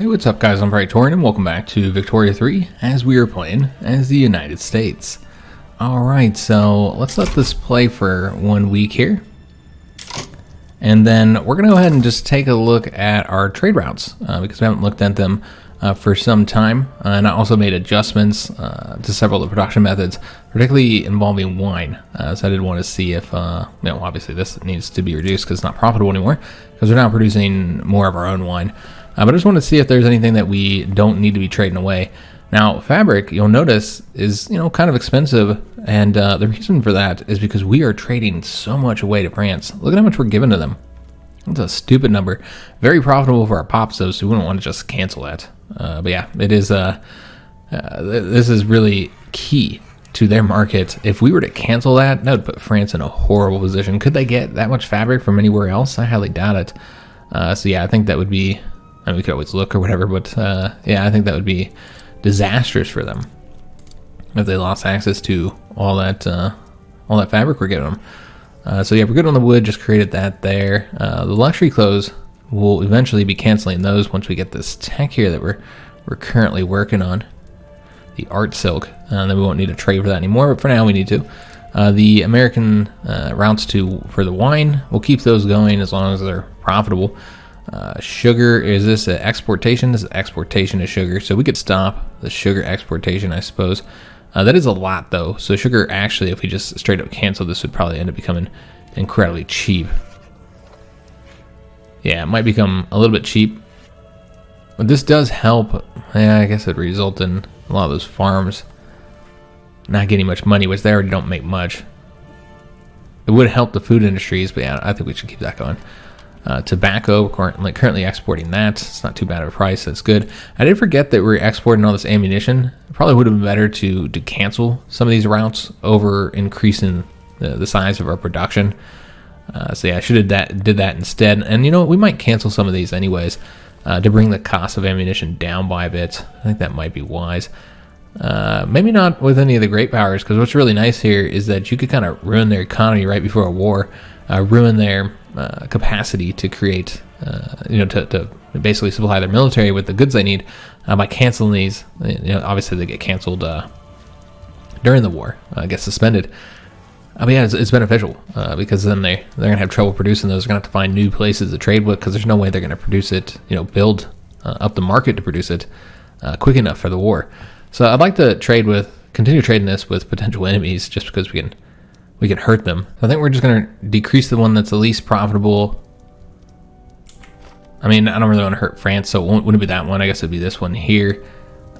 Hey, what's up guys, I'm Praetorian and welcome back to Victoria 3 as we are playing as the United States. Alright, so let's let this play for 1 week here. And then we're going to go ahead and just take a look at our trade routes because we haven't looked at them for some time. And I also made adjustments to several of the production methods, particularly involving wine. So I did want to see if, obviously this needs to be reduced because it's not profitable anymore because we're now producing more of our own wine. But I just want to see if there's anything that we don't need to be trading away. Now, fabric, you'll notice, is kind of expensive, and the reason for that is because we are trading so much away to France. Look at how much we're giving to them. That's a stupid number. Very profitable for our pops, though, so we wouldn't want to just cancel that. But yeah, it is. This is really key to their market. If we were to cancel that, that would put France in a horrible position. Could they get that much fabric from anywhere else? I highly doubt it. So yeah, I think that would be. I mean, we could always look or whatever, but yeah, I think that would be disastrous for them if they lost access to all that fabric we're giving them. So yeah, we're good on the wood. Just created that there. The luxury clothes will eventually be canceling those once we get this tech here that we're currently working on, the art silk, and then we won't need to trade for that anymore. But for now, we need to. The American routes for the wine, we'll keep those going as long as they're profitable. Sugar, is this an exportation? This is exportation of sugar, so we could stop the sugar exportation, I suppose. That is a lot though, so sugar actually, if we just straight up cancel this, would probably end up becoming incredibly cheap. Yeah, it might become a little bit cheap, but this does help. Yeah, I guess it would result in a lot of those farms not getting much money, which they already don't make much. It would help the food industries, but yeah, I think we should keep that going. Tobacco, currently exporting that. It's not too bad of a price. That's good. I did forget that we're exporting all this ammunition. It probably would have been better to cancel some of these routes over increasing the size of our production. So yeah, I should have did that instead. And we might cancel some of these anyways to bring the cost of ammunition down by a bit. I think that might be wise. Maybe not with any of the great powers, because what's really nice here is that you could kind of ruin their economy right before a war, ruin their capacity to create, to basically supply their military with the goods they need by canceling these. Obviously they get canceled during the war, get suspended. But yeah, it's beneficial because then they're gonna have trouble producing those. They're gonna have to find new places to trade with because there's no way they're gonna produce it, build up the market to produce it quick enough for the war. So I'd like to continue trading this with potential enemies just because we can hurt them. I think we're just going to decrease the one that's the least profitable. I mean, I don't really want to hurt France, so it wouldn't be that one. I guess it'd be this one here.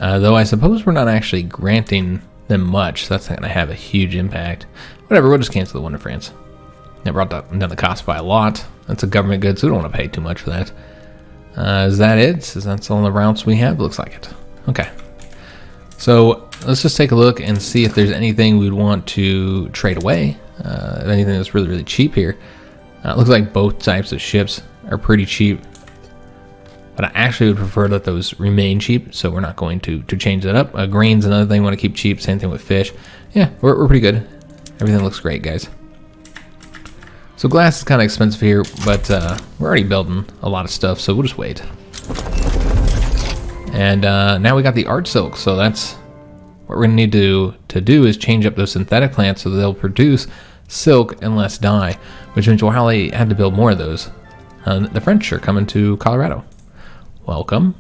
Though I suppose we're not actually granting them much, so that's not going to have a huge impact. Whatever, we'll just cancel the one to France. It brought down the cost by a lot. That's a government good, so we don't want to pay too much for that. Is that it? Is that all the routes we have? Looks like it. Okay. So let's just take a look and see if there's anything we'd want to trade away. Anything that's really, really cheap here. It looks like both types of ships are pretty cheap. But I actually would prefer that those remain cheap, so we're not going to change that up. Grain's another thing we want to keep cheap. Same thing with fish. Yeah, we're pretty good. Everything looks great, guys. So glass is kind of expensive here, but we're already building a lot of stuff, so we'll just wait. And now we got the art silk, so that's what we're gonna need to do is change up those synthetic plants so that they'll produce silk and less dye, which means we'll probably have to build more of those. The French are coming to Colorado. Welcome.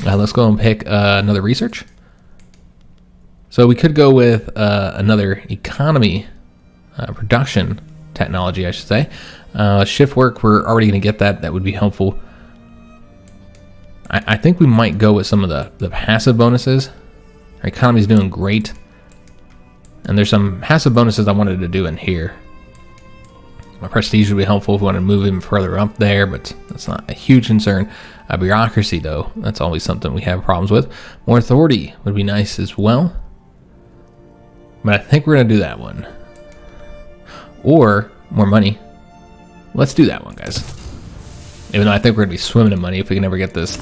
Let's go and pick another research. So we could go with another economy production technology, I should say. Shift work, we're already gonna get that. That would be helpful. I think we might go with some of the passive bonuses. Our economy's doing great. And there's some passive bonuses I wanted to do in here. My prestige would be helpful if we want to move even further up there, but that's not a huge concern. Bureaucracy, though, that's always something we have problems with. More authority would be nice as well. But I think we're going to do that one. Or more money. Let's do that one, guys. Even though I think we're going to be swimming in money if we can ever get this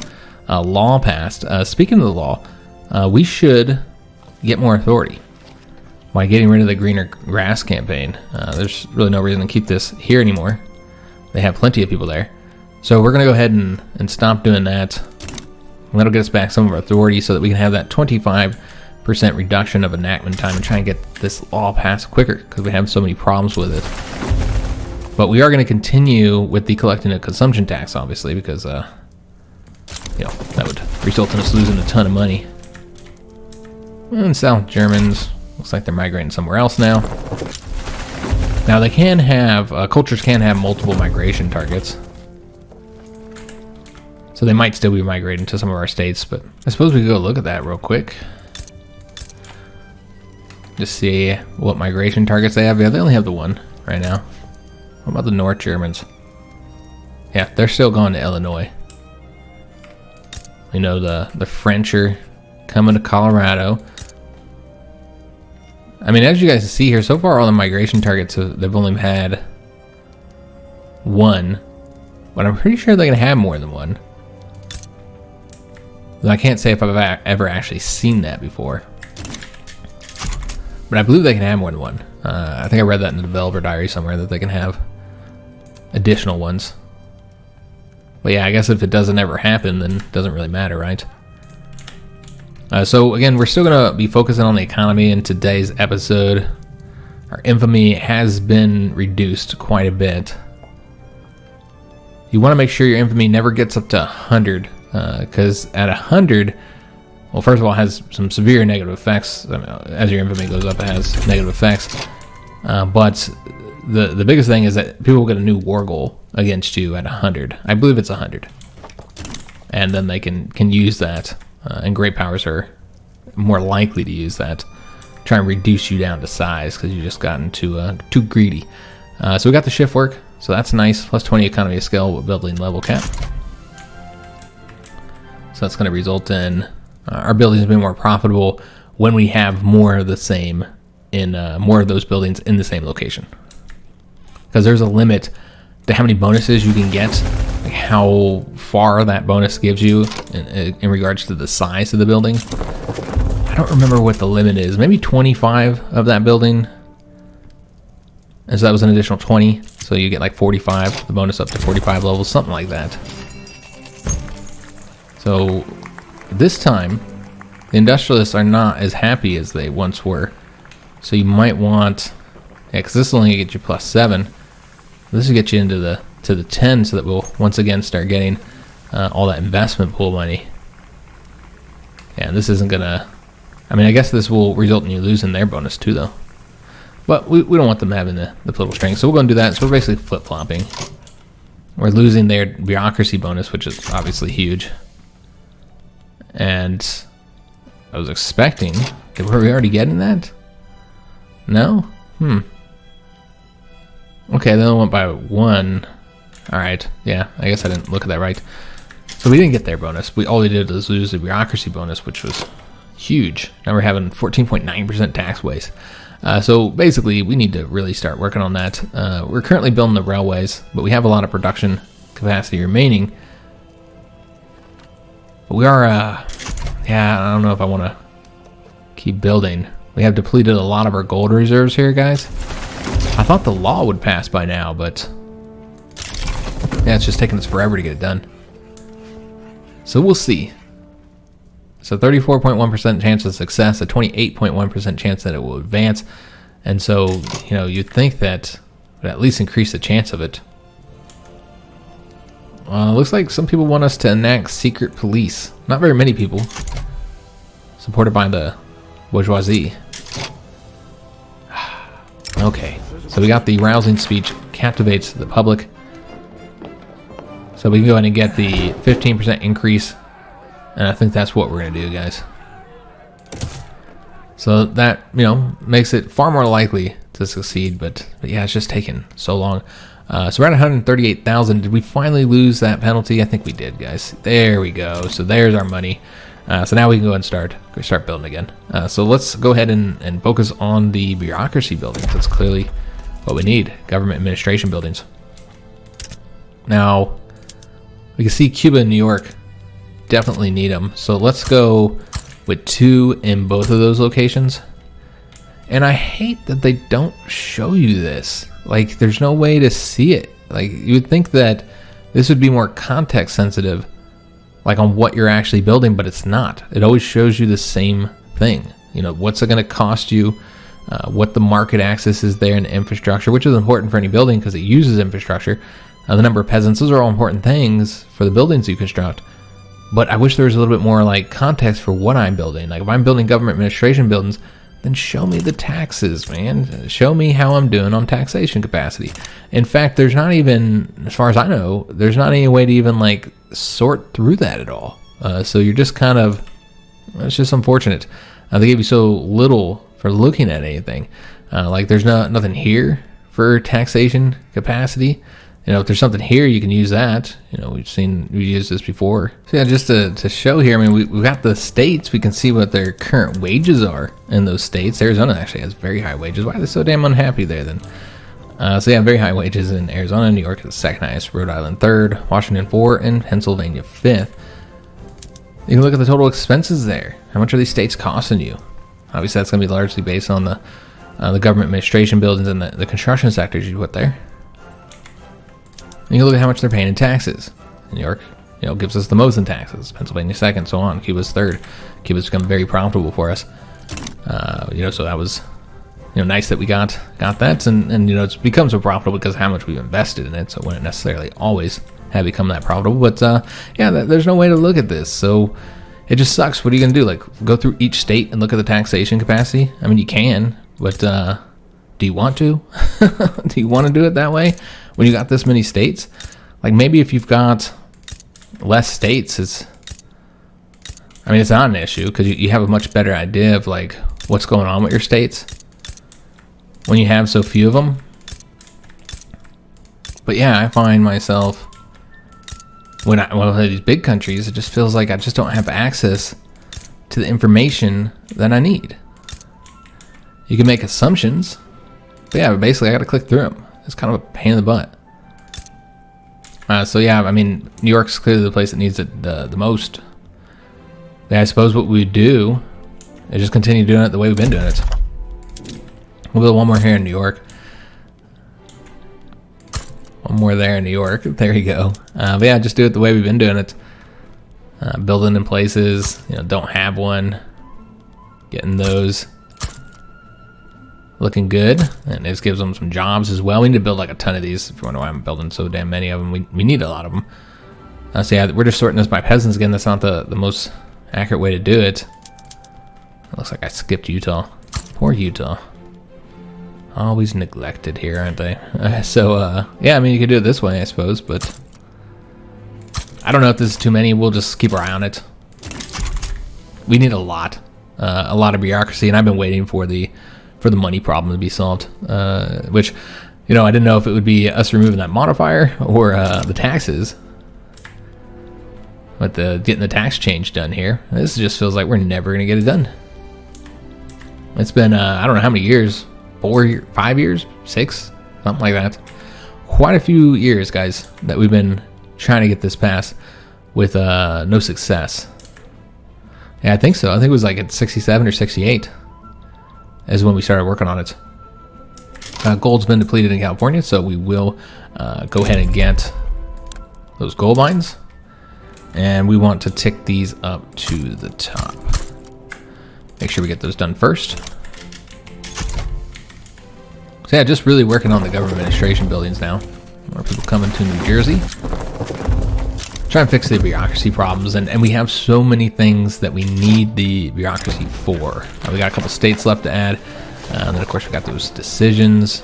law passed. Speaking of the law, we should get more authority by getting rid of the greener grass campaign. There's really no reason to keep this here anymore. They have plenty of people there. So we're going to go ahead and stop doing that. And that'll get us back some of our authority so that we can have that 25% reduction of enactment time and try and get this law passed quicker because we have so many problems with it. But we are going to continue with the collecting a consumption tax, obviously, because that would result in us losing a ton of money. And South Germans, looks like they're migrating somewhere else now. Now they can have, cultures can have multiple migration targets. So they might still be migrating to some of our states, but I suppose we could go look at that real quick. Just see what migration targets they have. Yeah, they only have the one right now. What about the North Germans? Yeah, they're still going to Illinois. We know the French are coming to Colorado. I mean, as you guys can see here, so far all the migration targets, they've only had one. But I'm pretty sure they're going to have more than one. I can't say if I've ever actually seen that before. But I believe they can have more than one. I think I read that in the developer diary somewhere that they can have additional ones. But yeah, I guess if it doesn't ever happen, then it doesn't really matter, right? So again, we're still going to be focusing on the economy in today's episode. Our infamy has been reduced quite a bit. You want to make sure your infamy never gets up to 100, because at 100, well, first of all, it has some severe negative effects. I mean, as your infamy goes up, it has negative effects. But the biggest thing is that people get a new war goal against you at 100. I believe it's 100. And then they can use that. And great powers are more likely to use that. Try and reduce you down to size because you just gotten too greedy. So we got the shift work. So that's nice. Plus 20 economy of scale with building level cap. So that's going to result in our buildings being more profitable when we have more of the same in more of those buildings in the same location. Because there's a limit to how many bonuses you can get, like how far that bonus gives you in regards to the size of the building. I don't remember what the limit is. Maybe 25 of that building. And so that was an additional 20. So you get like 45, the bonus up to 45 levels, something like that. So this time, the industrialists are not as happy as they once were. So you might want, because this will only get you plus 7. This will get you into the 10, so that we'll once again start getting all that investment pool money. Yeah, and this isn't gonna. I mean, I guess this will result in you losing their bonus too, though. But we don't want them having the political strength, so we're going to do that. So we're basically flip-flopping. We're losing their bureaucracy bonus, which is obviously huge. And I was expecting. Were we already getting that? No? Okay, then I went by 1. Alright, yeah, I guess I didn't look at that right. So we didn't get their bonus. All we did was lose the bureaucracy bonus, which was huge. Now we're having 14.9% tax waste. So basically, we need to really start working on that. We're currently building the railways, but we have a lot of production capacity remaining. But we are, yeah, I don't know if I want to keep building. We have depleted a lot of our gold reserves here, guys. I thought the law would pass by now, but yeah, it's just taking us forever to get it done. So we'll see. So 34.1% chance of success, a 28.1% chance that it will advance. And so, you'd think that would at least increase the chance of it. Looks like some people want us to enact secret police. Not very many people. Supported by the bourgeoisie. Okay, so we got the rousing speech captivates the public. So we can go ahead and get the 15% increase. And I think that's what we're going to do, guys. So that, makes it far more likely to succeed. But yeah, it's just taking so long. So we're at 138,000. Did we finally lose that penalty? I think we did, guys. There we go. So there's our money. So now we can go and start building again. So let's go ahead and focus on the bureaucracy buildings. That's clearly what we need. Government administration buildings. Now, we can see Cuba and New York definitely need them. So let's go with 2 in both of those locations. And I hate that they don't show you this. Like, there's no way to see it. Like, you would think that this would be more context sensitive. like on what you're actually building, but it's not. It always shows you the same thing. You know, what's it going to cost you, what the market access is there in infrastructure, which is important for any building because it uses infrastructure. The number of peasants, those are all important things for the buildings you construct. But I wish there was a little bit more like context for what I'm building. Like if I'm building government administration buildings, then show me the taxes, man. Show me how I'm doing on taxation capacity. In fact, there's not even, as far as I know, there's not any way to even like sort through that at all. So you're just kind of, it's just unfortunate. They gave you so little for looking at anything. Like there's nothing here for taxation capacity. You know, if there's something here, you can use that. You know, we've used this before. So yeah, just to show here, I mean, we've got the states. We can see what their current wages are in those states. Arizona actually has very high wages. Why are they so damn unhappy there then? So yeah, very high wages in Arizona. New York is the second highest, Rhode Island third, Washington 4th, and Pennsylvania 5th. You can look at the total expenses there. How much are these states costing you? Obviously, that's going to be largely based on the government administration buildings and the construction sectors you put there. And you can look at how much they're paying in taxes. New York, you know, gives us the most in taxes. Pennsylvania second, so on. Cuba's third. Cuba's become very profitable for us. You know, so that was, you know, nice that we got that, and you know, it's become so profitable because of how much we've invested in it. So it wouldn't necessarily always have become that profitable, but yeah, there's no way to look at this. So it just sucks. What are you gonna do? Like go through each state and look at the taxation capacity? I mean, you can, but do you want to? Do you want to do it that way when you got this many states? Like maybe if you've got less states, it's not an issue because you have a much better idea of like what's going on with your states when you have so few of them. But yeah, I find myself when I have these big countries, it just feels like I just don't have access to the information that I need. You can make assumptions, but yeah, basically I got to click through them. It's kind of a pain in the butt. So yeah, I mean, New York's clearly the place that needs it the most. Yeah, I suppose what we do is just continue doing it the way we've been doing it. We'll build one more here in New York. One more there in New York. There you go. But yeah, just do it the way we've been doing it. Building in places, you know, don't have one. Getting those looking good, and this gives them some jobs as well. We need to build like a ton of these. If you wonder why I'm building so damn many of them, we need a lot of them. So yeah, we're just sorting this by peasants again. That's not the most accurate way to do it. It looks like I skipped Utah. Poor Utah. Always neglected here, aren't they? Yeah, I mean, you could do it this way, I suppose, but I don't know if this is too many. We'll just keep our eye on it. We need a lot of bureaucracy, and I've been waiting for the money problem to be solved, which, you know, I didn't know if it would be us removing that modifier or the taxes. But getting the tax change done here, this just feels like we're never going to get it done. It's been, I don't know how many years, 5 years, 6, something like that. Quite a few years, guys, that we've been trying to get this passed with no success. Yeah, I think so. I think it was like at 67 or 68 is when we started working on it. Gold's been depleted in California, so we will go ahead and get those gold mines. And we want to tick these up to the top. Make sure we get those done first. So yeah, just really working on the government administration buildings now. More people coming to New Jersey. Try and fix the bureaucracy problems, and we have so many things that we need the bureaucracy for. We got a couple states left to add, and then of course we got those decisions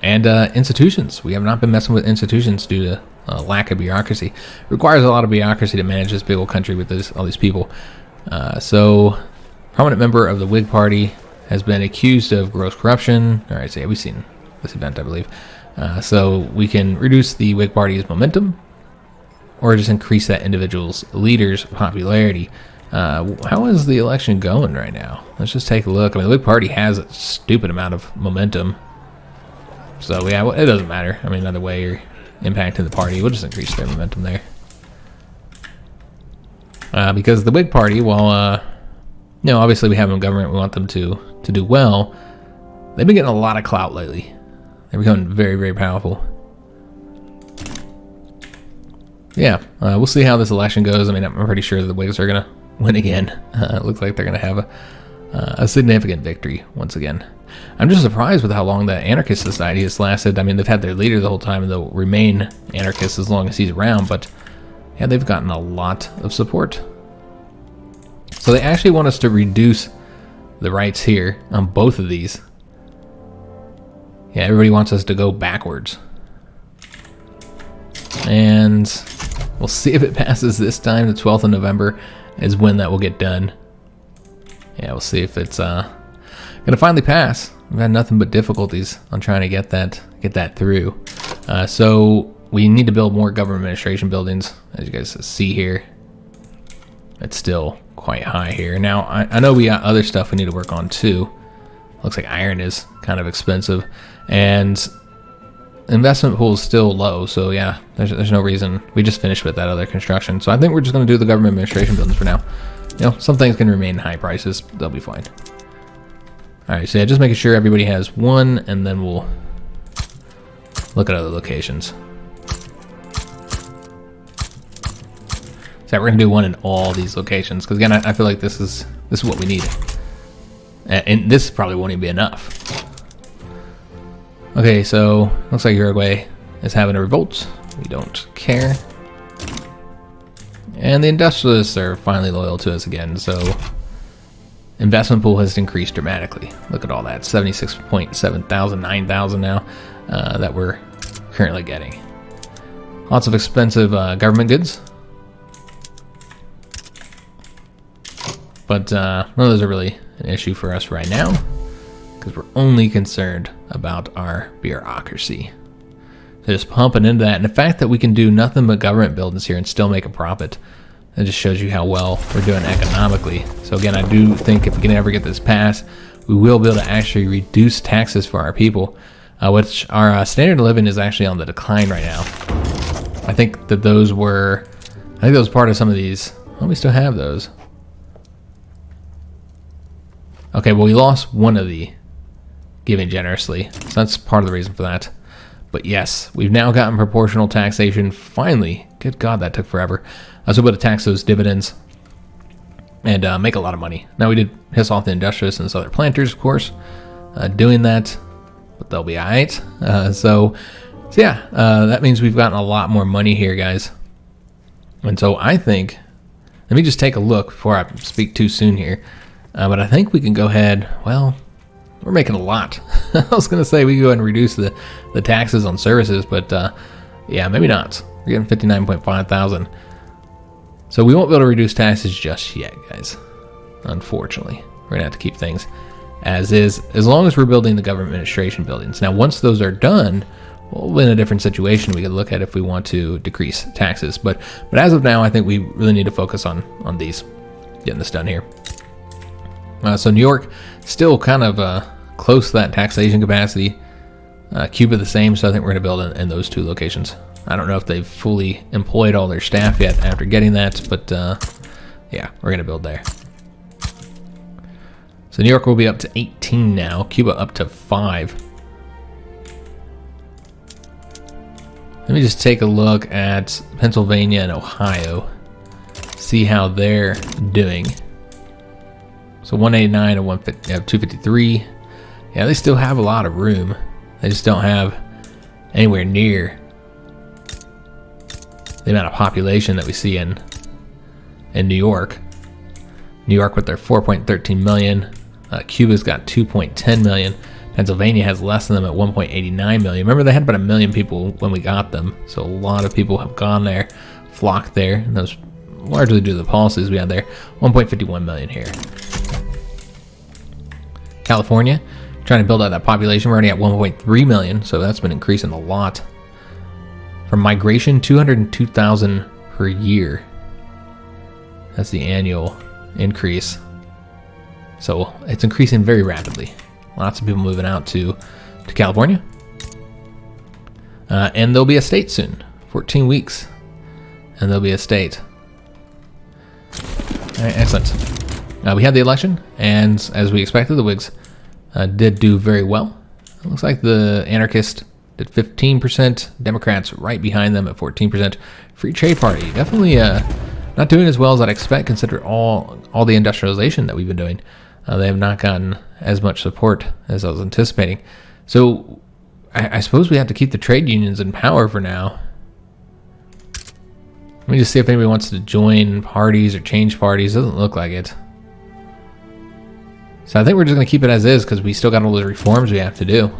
and institutions. We have not been messing with institutions due to lack of bureaucracy. It requires a lot of bureaucracy to manage this big old country with all these people. So, prominent member of the Whig Party has been accused of gross corruption. All right, so yeah, we've seen this event, I believe. So we can reduce the Whig Party's momentum, or just increase that individual's leader's popularity. How is the election going right now? Let's just take a look. I mean, the Whig Party has a stupid amount of momentum. So yeah, it doesn't matter. I mean, either way, you're impacting the party. We'll just increase their momentum there. Because the Whig Party, while, you know, obviously we have them in government, we want them to do well, they've been getting a lot of clout lately. They're becoming very, very powerful. Yeah, we'll see how this election goes. I mean, I'm pretty sure the Whigs are going to win again. It looks like they're going to have a significant victory once again. I'm just surprised with how long the anarchist society has lasted. I mean, they've had their leader the whole time, and they'll remain anarchists as long as he's around, but yeah, they've gotten a lot of support. So they actually want us to reduce the rights here on both of these. Yeah, everybody wants us to go backwards. And we'll see if it passes this time. The 12th of November is when that will get done. Yeah, we'll see if it's gonna finally pass. We've had nothing but difficulties on trying to get that through. So we need to build more government administration buildings, as you guys see here. It's still quite high here. Now I know we got other stuff we need to work on too. Looks like iron is kind of expensive, and investment pool is still low. So yeah, there's no reason. We just finished with that other construction, so I think we're just going to do the government administration buildings for now. You know, some things can remain high prices. They'll be fine. All right, so yeah, just making sure everybody has one, and then we'll look at other locations. So we're gonna do one in all these locations, because again, I feel like this is what we need, and this probably won't even be enough. Okay, so looks like Uruguay is having a revolt. We don't care, and the industrialists are finally loyal to us again. So investment pool has increased dramatically. Look at all that, 76.7 thousand, 9,000 now that we're currently getting. Lots of expensive government goods. But none of those are really an issue for us right now, because we're only concerned about our bureaucracy. So just pumping into that. And the fact that we can do nothing but government buildings here and still make a profit, that just shows you how well we're doing economically. So again, I do think if we can ever get this passed, we will be able to actually reduce taxes for our people, which our standard of living is actually on the decline right now. I think that was part of some of these. Well, we still have those. Okay, well, we lost one of the giving generously, so that's part of the reason for that. But yes, we've now gotten proportional taxation, finally. Good God, that took forever. I was able to tax those dividends and make a lot of money. Now, we did piss off the industrialists and those other planters, of course, doing that, but they'll be all right. So yeah, that means we've gotten a lot more money here, guys. And so I think, let me just take a look before I speak too soon here. But I think we can go ahead, well, we're making a lot. I was going to say we can go ahead and reduce the taxes on services, but yeah, maybe not. We're getting 59.5 thousand. So we won't be able to reduce taxes just yet, guys. Unfortunately, we're going to have to keep things as is, as long as we're building the government administration buildings. Now, once those are done, we'll be in a different situation. We can look at if we want to decrease taxes. But as of now, I think we really need to focus on these, getting this done here. So New York, still kind of close to that taxation capacity. Cuba the same, so I think we're going to build in those two locations. I don't know if they've fully employed all their staff yet after getting that, but yeah, we're going to build there. So New York will be up to 18 now, Cuba up to 5. Let me just take a look at Pennsylvania and Ohio, see how they're doing. So 189 and 253. Yeah, they still have a lot of room. They just don't have anywhere near the amount of population that we see in New York. New York with their 4.13 million. Cuba's got 2.10 million. Pennsylvania has less than them at 1.89 million. Remember, they had about 1 million people when we got them. So a lot of people have gone there, flocked there. And that was largely due to the policies we had there. 1.51 million here. California, trying to build out that population. We're already at 1.3 million, so that's been increasing a lot. From migration, 202,000 per year. That's the annual increase. So it's increasing very rapidly. Lots of people moving out to California. And there'll be a state soon. 14 weeks. And there'll be a state. All right, excellent. We had the election, and as we expected, the Whigs did do very well. It looks like the anarchists at 15%. Democrats right behind them at 14%. Free Trade Party, definitely not doing as well as I'd expect, considering all the industrialization that we've been doing. They have not gotten as much support as I was anticipating. So I suppose we have to keep the trade unions in power for now. Let me just see if anybody wants to join parties or change parties. Doesn't look like it. So I think we're just going to keep it as is because we still got all those reforms we have to do.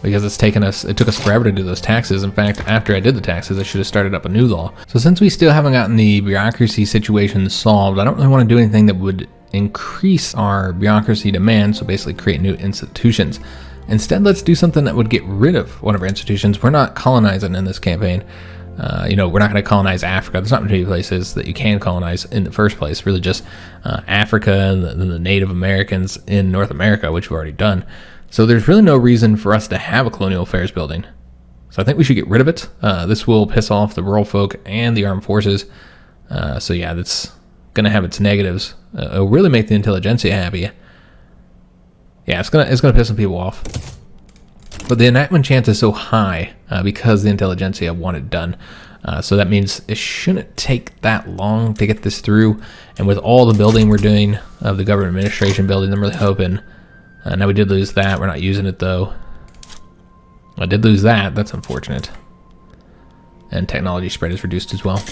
Because it took us forever to do those taxes. In fact, after I did the taxes, I should have started up a new law. So since we still haven't gotten the bureaucracy situation solved, I don't really want to do anything that would increase our bureaucracy demand, so basically create new institutions. Instead, let's do something that would get rid of one of our institutions. We're not colonizing in this campaign. We're not going to colonize Africa. There's not many places that you can colonize in the first place. Really just Africa and the Native Americans in North America, which we've already done. So there's really no reason for us to have a colonial affairs building. So I think we should get rid of it. This will piss off the rural folk and the armed forces. So yeah, that's going to have its negatives. It'll really make the intelligentsia happy. Yeah, it's gonna piss some people off. But the enactment chance is so high because the intelligentsia want it done. So that means it shouldn't take that long to get this through. And with all the building we're doing of the government administration building, I'm really hoping. Now we did lose that. We're not using it though. I did lose that. That's unfortunate. And technology spread is reduced as well.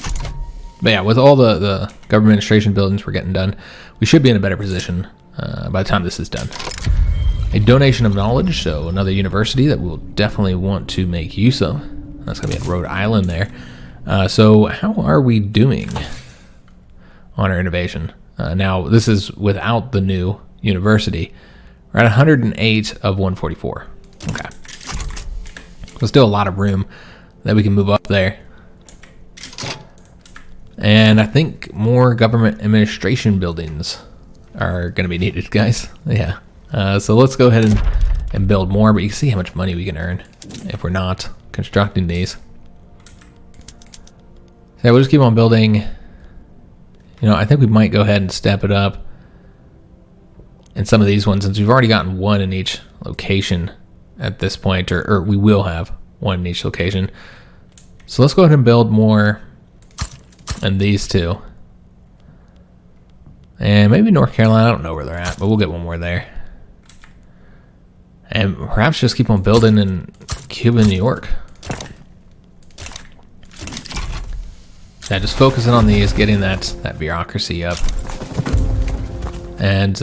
But yeah, with all the government administration buildings we're getting done, we should be in a better position by the time this is done. A donation of knowledge, so another university that we'll definitely want to make use of. That's going to be at Rhode Island there. So how are we doing on our innovation? Now, this is without the new university. We're at 108 of 144. Okay. There's still a lot of room that we can move up there. And I think more government administration buildings are going to be needed, guys. Yeah. So let's go ahead and build more, but you can see how much money we can earn if we're not constructing these. So we'll just keep on building. You know, I think we might go ahead and step it up in some of these ones, since we've already gotten one in each location at this point, or we will have one in each location. So let's go ahead and build more in these two. And maybe North Carolina, I don't know where they're at, but we'll get one more there. And perhaps just keep on building in Cuba and New York. Yeah, just focusing on these, getting that bureaucracy up. And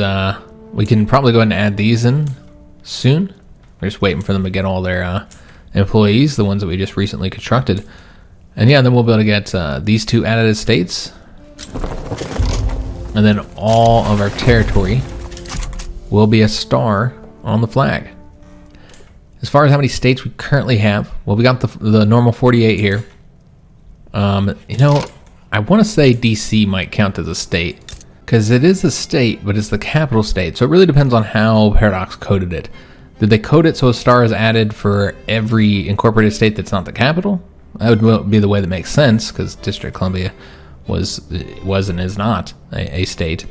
we can probably go ahead and add these in soon. We're just waiting for them to get all their employees, the ones that we just recently constructed. And yeah, then we'll be able to get these two added as states. And then all of our territory will be a star on the flag. As far as how many states we currently have, well, we got the normal 48 here. You know, I want to say DC might count as a state, because it is a state, but it's the capital state. So it really depends on how Paradox coded it. Did they code it so a star is added for every incorporated state that's not the capital? That would be the way that makes sense, because District of Columbia was and is not a state.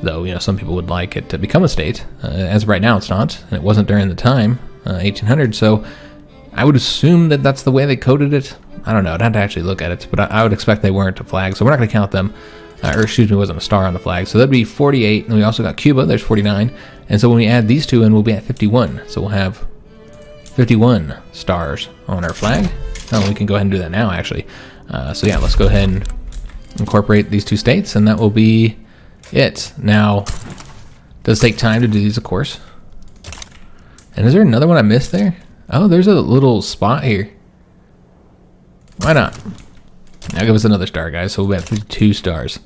Though, you know, some people would like it to become a state. As of right now, it's not, and it wasn't during the time, 1800. So I would assume that that's the way they coded it. I don't know. I'd have to actually look at it, but I would expect they weren't a flag, so we're not going to count them. Or excuse me, wasn't a star on the flag. So that'd be 48, and we also got Cuba. There's 49, and so when we add these two in, we'll be at 51. So we'll have 51 stars on our flag. Oh, we can go ahead and do that now, actually. So yeah, let's go ahead and incorporate these two states, and that will be it. Now, it does take time to do these, of course. And is there another one I missed there? Oh, there's a little spot here. Why not? Now give us another star, guys. So we'll be at 52 stars.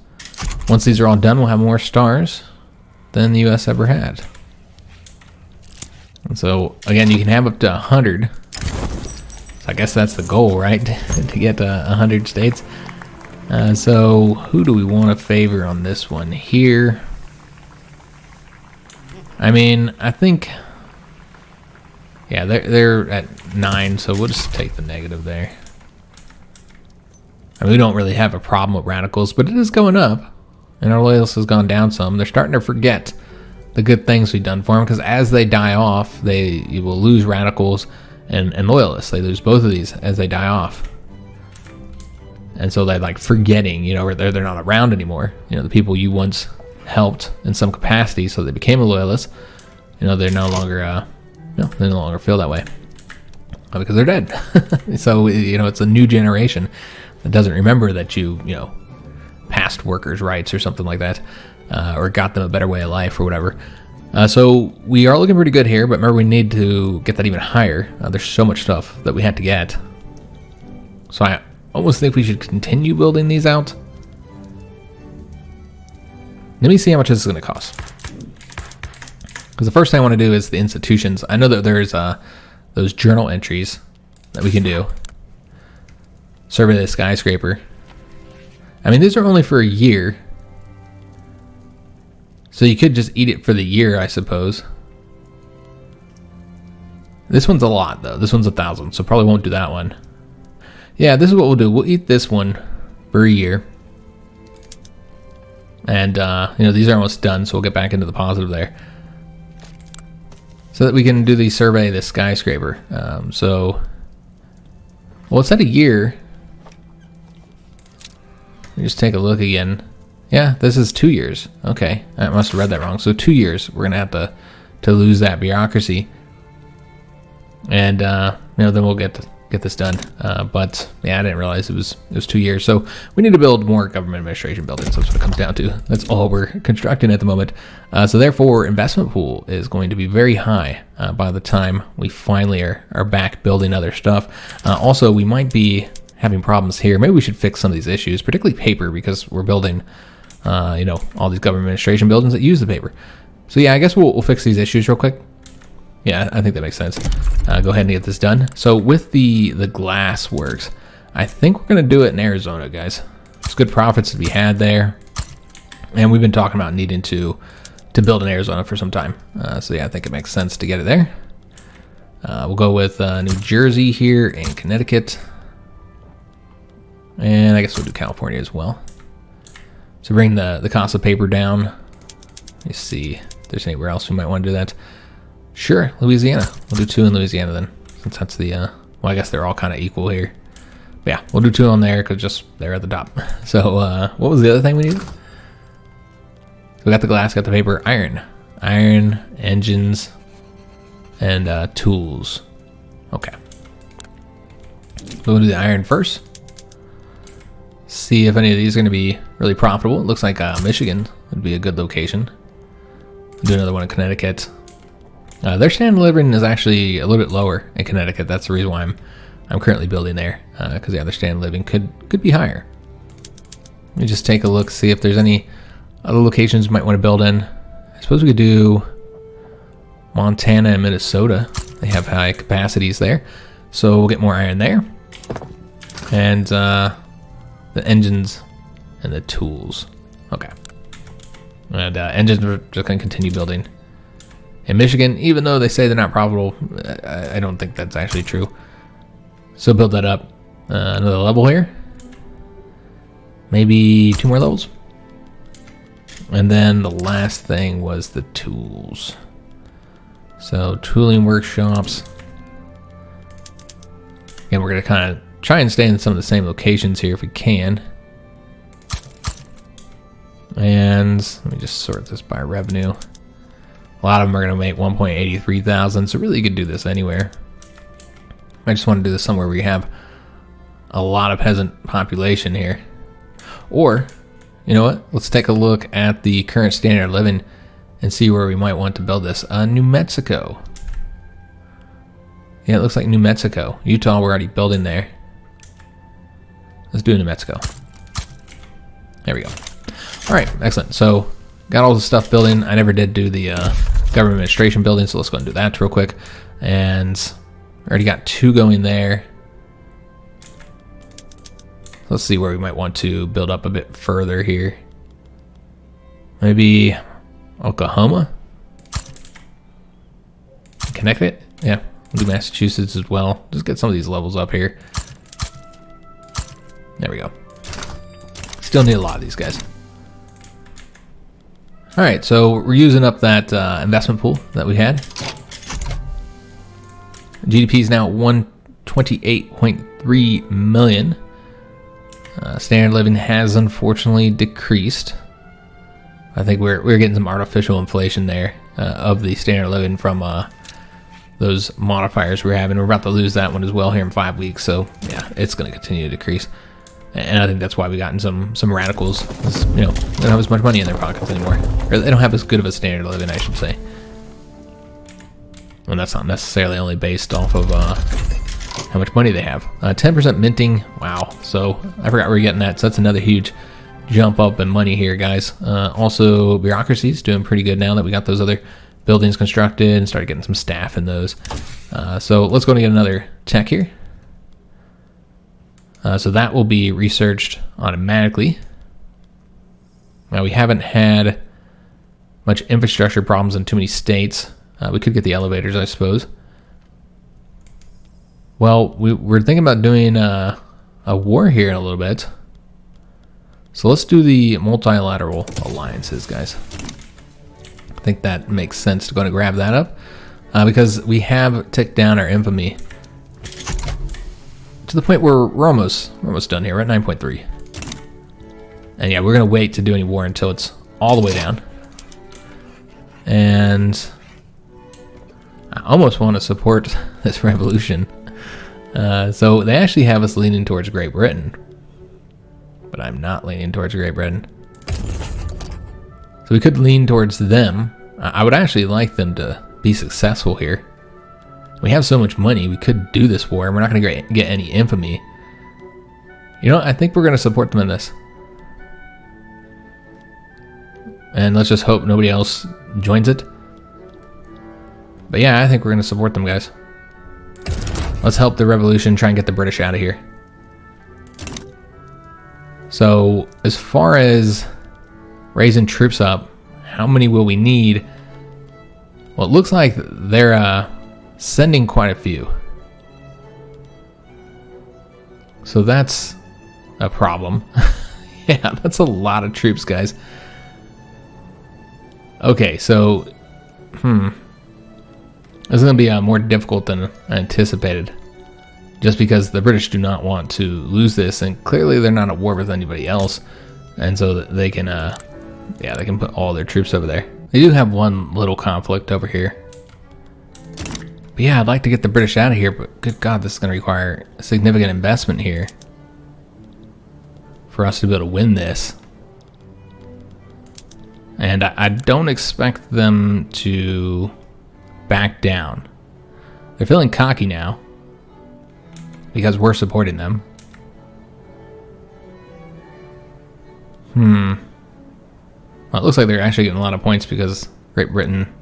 Once these are all done, we'll have more stars than the U.S. ever had. And so, again, you can have up to 100. So I guess that's the goal, right? To get to 100 states. So who do we want to favor on this one here? I mean, I think... Yeah, they're at 9, so we'll just take the negative there. I mean, we don't really have a problem with radicals, but it is going up. And our loyalists has gone down some. They're starting to forget the good things we've done for them, because as they die off, you will lose radicals and loyalists. They lose both of these as they die off. And so they're like forgetting, you know, or they're not around anymore. You know, the people you once helped in some capacity, so they became a loyalist. You know, they're no longer, they no longer feel that way because they're dead. So, you know, it's a new generation that doesn't remember that you know, passed workers' rights or something like that, or got them a better way of life or whatever. So we are looking pretty good here, but remember we need to get that even higher. There's so much stuff that we had to get. So I almost think we should continue building these out. Let me see how much this is going to cost. Because the first thing I want to do is the institutions. I know that there's those journal entries that we can do. Survey the skyscraper. I mean, these are only for a year. So you could just eat it for the year, I suppose. This one's a lot, though. This one's 1,000, so probably won't do that one. Yeah, this is what we'll do. We'll eat this one for a year. And, you know, these are almost done, so we'll get back into the positive there. So that we can do the survey of the skyscraper. Well, it's at a year. Let me just take a look again. Yeah, this is 2 years. Okay, I must have read that wrong. So 2 years, we're going to have to lose that bureaucracy. And, you know, then we'll get this done. But yeah, I didn't realize it was 2 years. So we need to build more government administration buildings. That's what it comes down to. That's all we're constructing at the moment. So therefore, investment pool is going to be very high by the time we finally are back building other stuff. Also, we might be having problems here. Maybe we should fix some of these issues, particularly paper, because we're building, you know, all these government administration buildings that use the paper. So yeah, I guess we'll fix these issues real quick. Yeah, I think that makes sense. Go ahead and get this done. So with the glass works, I think we're going to do it in Arizona, guys. There's good profits to be had there. And we've been talking about needing to build in Arizona for some time. So yeah, I think it makes sense to get it there. We'll go with New Jersey here and Connecticut. And I guess we'll do California as well. So bring the cost of paper down. Let me see if there's anywhere else we might want to do that. Sure, Louisiana. We'll do 2 in Louisiana then, since that's the, well, I guess they're all kind of equal here. But yeah, we'll do 2 on there because just they're at the top. So what was the other thing we needed? So we got the glass, got the paper, iron, engines, and tools. Okay. We'll do the iron first. See if any of these are going to be really profitable. It looks like Michigan would be a good location. Do another one in Connecticut. Their standard of living is actually a little bit lower in Connecticut. That's the reason why I'm currently building there, because yeah, their standard of living could be higher. Let me just take a look, see if there's any other locations you might want to build in. I suppose we could do Montana and Minnesota. They have high capacities there, so we'll get more iron there. And the engines and the tools. Okay. And engines, we're just going to continue building. In Michigan, even though they say they're not profitable, I don't think that's actually true. So build that up. Another level here. Maybe 2 more levels. And then the last thing was the tools. So tooling workshops. Again, we're going to kind of try and stay in some of the same locations here if we can. And let me just sort this by revenue. A lot of them are going to make 1.83 thousand, so really you could do this anywhere. I just want to do this somewhere where you have a lot of peasant population here. Or, you know what? Let's take a look at the current standard of living and see where we might want to build this. New Mexico. Yeah, it looks like New Mexico. Utah, we're already building there. Let's do New Mexico. There we go. All right, excellent. So got all the stuff building. I never did do the government administration building, so let's go and do that real quick. And already got 2 going there. Let's see where we might want to build up a bit further here. Maybe Oklahoma? Connecticut? Yeah, we'll do Massachusetts as well. Just get some of these levels up here. There we go. Still need a lot of these guys. All right, so we're using up that investment pool that we had. GDP is now 128.3 million. Standard living has unfortunately decreased. I think we're getting some artificial inflation there of the standard living from those modifiers we're having. We're about to lose that one as well here in 5 weeks, so yeah, it's going to continue to decrease. And I think that's why we gotten some radicals. You know, they don't have as much money in their pockets anymore, or they don't have as good of a standard of living, I should say. And that's not necessarily only based off of how much money they have. 10% minting. Wow. So I forgot we were getting that. So that's another huge jump up in money here, guys. Also, bureaucracy is doing pretty good now that we got those other buildings constructed and started getting some staff in those. So let's go and get another tech here. So that will be researched automatically. Now, we haven't had much infrastructure problems in too many states. We could get the elevators, I suppose. Well, we're thinking about doing a war here in a little bit. So let's do the multilateral alliances, guys. I think that makes sense to go and grab that up. Because we have ticked down our infamy to the point where we're almost done here. We're at 9.3. And yeah, we're going to wait to do any war until it's all the way down. And I almost want to support this revolution. So they actually have us leaning towards Great Britain. But I'm not leaning towards Great Britain. So we could lean towards them. I would actually like them to be successful here. We have so much money, we could do this war, and we're not going to get any infamy. You know, I think we're going to support them in this. And let's just hope nobody else joins it. But yeah, I think we're going to support them, guys. Let's help the revolution, try and get the British out of here. So, as far as raising troops up, how many will we need? Well, it looks like they're sending quite a few. So that's a problem. Yeah, that's a lot of troops, guys. Okay, so, this is going to be more difficult than anticipated. Just because the British do not want to lose this, and clearly they're not at war with anybody else. And so that they can, yeah, they can put all their troops over there. They do have one little conflict over here. But yeah, I'd like to get the British out of here, but good God, this is going to require significant investment here for us to be able to win this. And I don't expect them to back down. They're feeling cocky now because we're supporting them. Well, it looks like they're actually getting a lot of points because Great Britain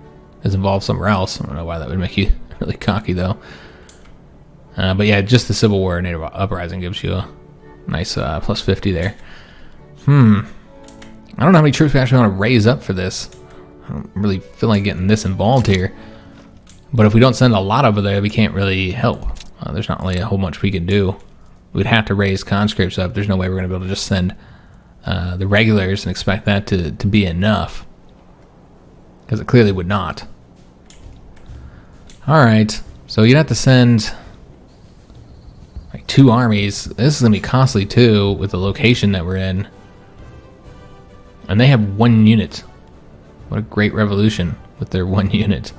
is involved somewhere else. I don't know why that would make you really cocky, though. But yeah, just the Civil War Native Uprising gives you a nice plus 50 there. I don't know how many troops we actually want to raise up for this. I don't really feel like getting this involved here. But if we don't send a lot over there, we can't really help. There's not really a whole much we can do. We'd have to raise conscripts up. There's no way we're going to be able to just send the regulars and expect that to be enough. Because it clearly would not. Alright, so you'd have to send like 2 armies. This is going to be costly too with the location that we're in. And they have 1 unit. What a great revolution with their 1 unit.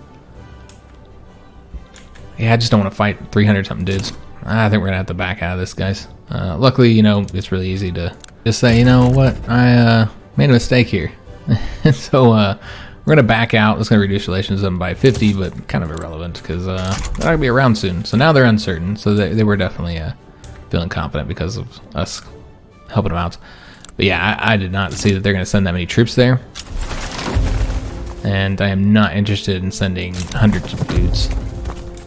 Yeah, I just don't want to fight 300 something dudes. I think we're going to have to back out of this, guys. Luckily, you know, it's really easy to just say, you know what, I made a mistake here. So we're going to back out. It's going to reduce relations them by 50, but kind of irrelevant because they're not going to be around soon. So now they're uncertain. So they were definitely feeling confident because of us helping them out. But yeah, I did not see that they're going to send that many troops there. And I am not interested in sending hundreds of dudes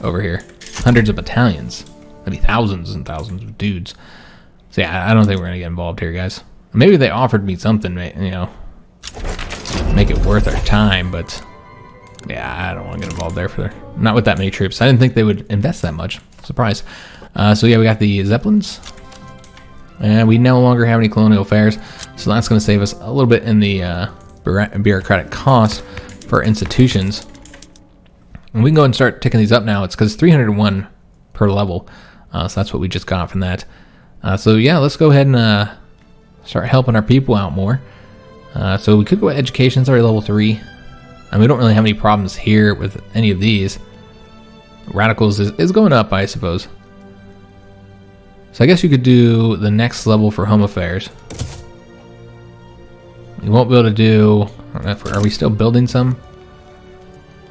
over here. Hundreds of battalions. Maybe thousands and thousands of dudes. So yeah, I don't think we're going to get involved here, guys. Maybe they offered me something, you know, make it worth our time, but yeah, I don't want to get involved there for not with that many troops. I didn't think they would invest that much. Surprise. So yeah, we got the Zeppelins. And we no longer have any colonial affairs, so that's going to save us a little bit in the bureaucratic cost for institutions. And we can go and start ticking these up now. It's because 301 per level. So that's what we just got from that. So yeah, let's go ahead and start helping our people out more. So we could go with education. It's already level 3. And we don't really have any problems here with any of these. Radicals is going up, I suppose. So I guess you could do the next level for home affairs. You won't be able to do... I don't know if are we still building some?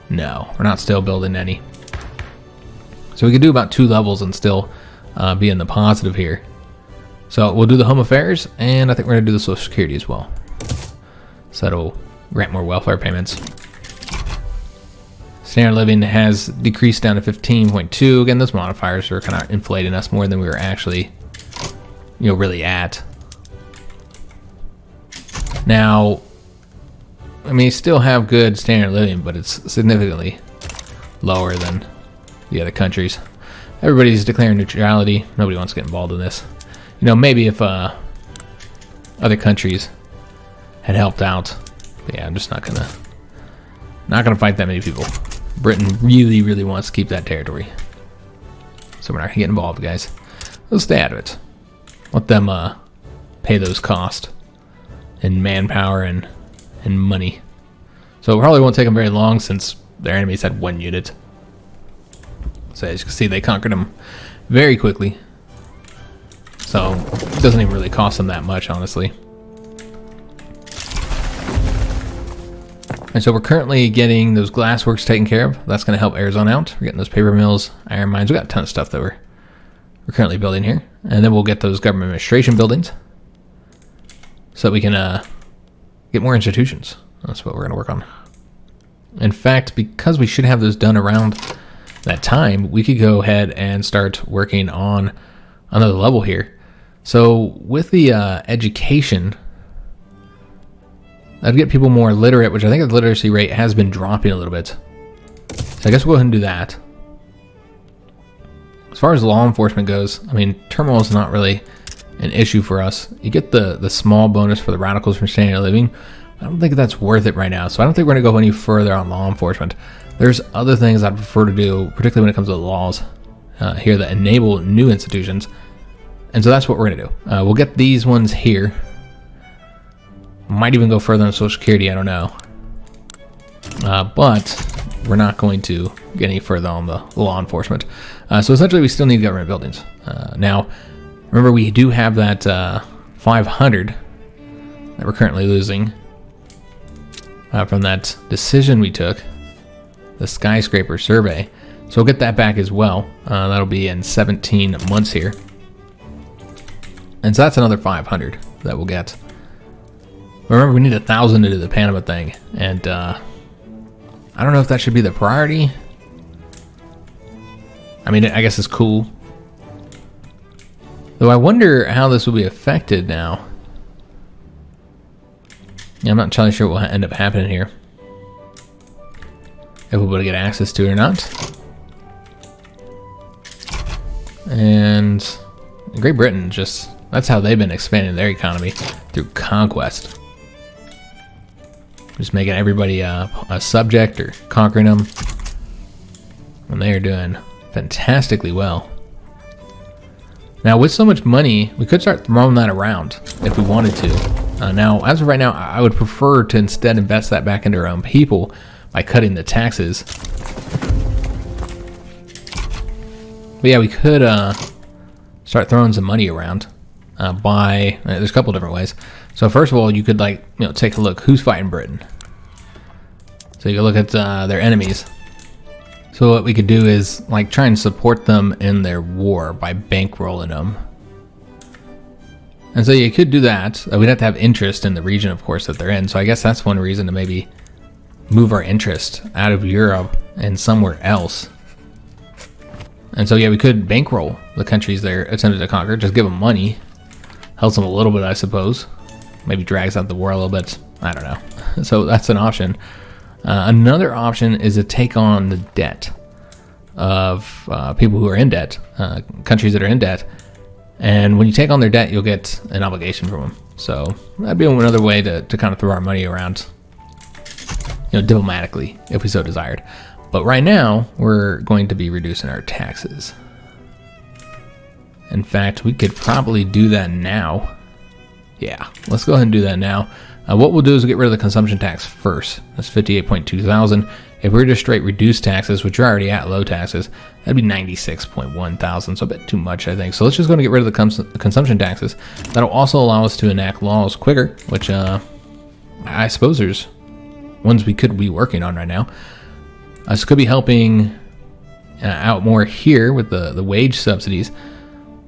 No, we're not still building any. So we could do about 2 levels and still be in the positive here. So we'll do the home affairs, and I think we're going to do the social security as well. So that'll grant more welfare payments. Standard living has decreased down to 15.2. Again, those modifiers are kind of inflating us more than we were actually, really at. Now, I mean, still have good standard living, but it's significantly lower than the other countries. Everybody's declaring neutrality. Nobody wants to get involved in this. Maybe if other countries had helped out. But yeah, I'm just not gonna fight that many people. Britain really, really wants to keep that territory, so we're not gonna get involved, guys. Let's stay out of it. Let them pay those costs in manpower and money. So it probably won't take them very long since their enemies had 1 unit. So as you can see, they conquered them very quickly. So it doesn't even really cost them that much, honestly. And so we're currently getting those glassworks taken care of. That's going to help Arizona out. We're getting those paper mills, iron mines. We got a ton of stuff that we're currently building here. And then we'll get those government administration buildings so that we can get more institutions. That's what we're going to work on. In fact, because we should have those done around that time, we could go ahead and start working on another level here. So with the education, that'd get people more literate, which I think the literacy rate has been dropping a little bit. So I guess we'll go ahead and do that. As far as law enforcement goes, I mean, turmoil is not really an issue for us. You get the small bonus for the radicals from standard living. I don't think that's worth it right now. So I don't think we're going to go any further on law enforcement. There's other things I'd prefer to do, particularly when it comes to the laws here that enable new institutions. And so that's what we're going to do. We'll get these ones here. Might even go further on Social Security, I don't know. But we're not going to get any further on the law enforcement. So essentially we still need government buildings. Now, remember we do have that 500 that we're currently losing from that decision we took, the skyscraper survey. So we'll get that back as well. That'll be in 17 months here. And so that's another 500 that we'll get. Remember, we need 1,000 to do the Panama thing, and I don't know if that should be the priority. I mean, I guess it's cool. Though I wonder how this will be affected now. Yeah, I'm not entirely sure what will end up happening here. If we'll be able to get access to it or not. And Great Britain just... that's how they've been expanding their economy, through conquest. Just making everybody a subject or conquering them. And they are doing fantastically well. Now, with so much money, we could start throwing that around if we wanted to. Now, as of right now, I would prefer to instead invest that back into our own people by cutting the taxes. But yeah, we could start throwing some money around. There's a couple different ways. So first of all, you could take a look who's fighting Britain. So you can look at their enemies. So what we could do is try and support them in their war by bankrolling them. And so you could do that. We'd have to have interest in the region, of course, that they're in. So I guess that's one reason to maybe move our interest out of Europe and somewhere else. And so yeah, we could bankroll the countries they're attempted to conquer. Just give them money. Helps them a little bit, I suppose. Maybe drags out the war a little bit. I don't know. So that's an option. Another option is to take on the debt of people who are in debt, countries that are in debt. And when you take on their debt, you'll get an obligation from them. So that'd be another way to kind of throw our money around diplomatically if we so desired. But right now, we're going to be reducing our taxes. In fact, we could probably do that now. Yeah, let's go ahead and do that now. What we'll do is we'll get rid of the consumption tax first. That's 58.2 thousand. If we were to straight reduce taxes, which are already at low taxes, that'd be 96.1 thousand. So a bit too much, I think. So let's just go and get rid of the consumption taxes. That'll also allow us to enact laws quicker, which I suppose there's ones we could be working on right now. This could be helping out more here with the wage subsidies.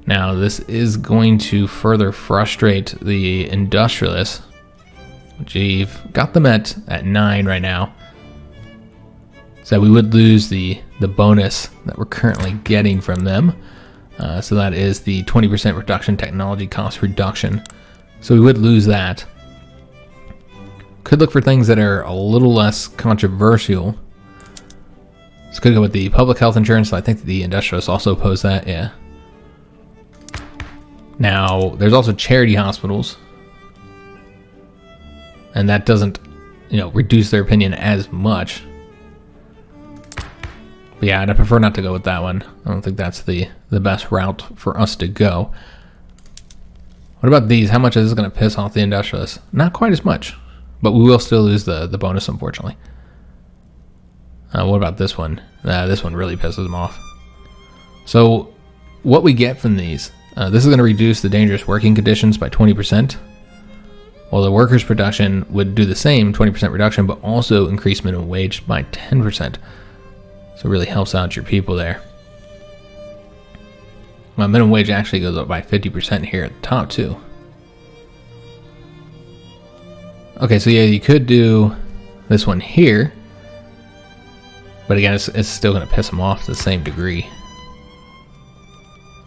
Now, this is going to further frustrate the industrialists. We've got them at 9 right now. So we would lose the bonus that we're currently getting from them. So that is the 20% reduction technology cost reduction. So we would lose that. Could look for things that are a little less controversial. This could go with the public health insurance. So I think the industrialists also oppose that, yeah. Now, there's also charity hospitals. And that doesn't, reduce their opinion as much. But yeah, I'd prefer not to go with that one. I don't think that's the best route for us to go. What about these? How much is this going to piss off the industrialists? Not quite as much. But we will still lose the bonus, unfortunately. What about this one? This one really pisses them off. So, what we get from these, this is going to reduce the dangerous working conditions by 20%. While the workers' production would do the same, 20% reduction, but also increase minimum wage by 10%. So it really helps out your people there. Well, minimum wage actually goes up by 50% here at the top, too. Okay, so yeah, you could do this one here. But again, it's still going to piss them off to the same degree.